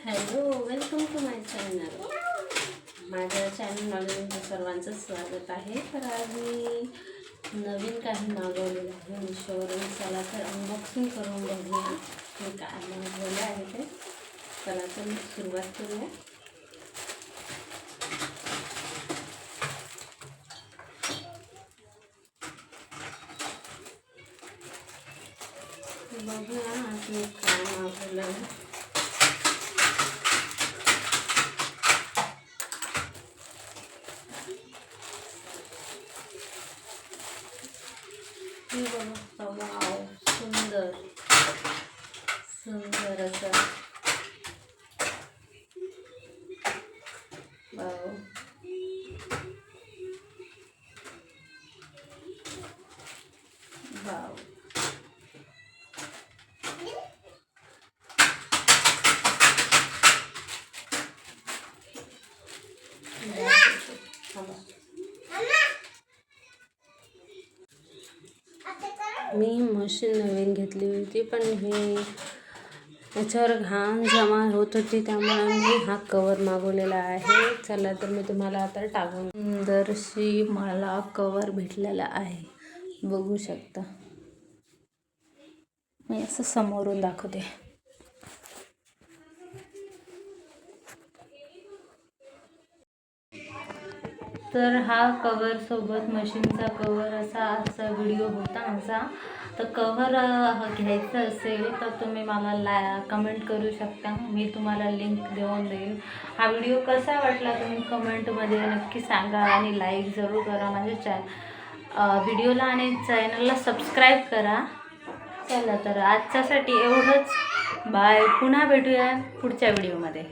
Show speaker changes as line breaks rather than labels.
Hello, welcome to my channel. माझ्या चॅनलमध्ये तुमचं सर्वांचं स्वागत आहे. तर आज मी नवीन काही मागवलेलं आहे मिशोवरून. चला तर अनबॉक्सिंग करून बघूया मी काय मागवलं आहे ते. चला तर सुरुवात करूया. बघूया आज मी काय मागवलं आहे. हे बघा, वाव, सुंदर सुंदर असं वाव. वाव, मी मशीन नवीन घेतली होती, पण हे याच्यावर घाण जमा होत होती, त्यामुळे मी हा कवर मागवलेला आहे. चला तर मी तुम्हाला आता टाकून सुंदरशी मला कवर भेटलेला आहे, बघू शकता. मी असं समोरून दाखवते. तर हा कवर सोबत मशीनचा कवर असा व्हिडिओ होता माझा. तर कवर घ्यायचं असेल तर तुम्ही मला कमेंट करू शकता, मी तुम्हाला लिंक देऊन देईल. हा व्हिडिओ कसा वाटला तुम्ही कमेंटमध्ये नक्की सांगा आणि लाईक जरूर करा माझ्या व्हिडिओला आणि चॅनलला सबस्क्राईब करा. चला तर आजच्यासाठी एवढंच. बाय. पुन्हा भेटूया पुढच्या व्हिडिओमध्ये.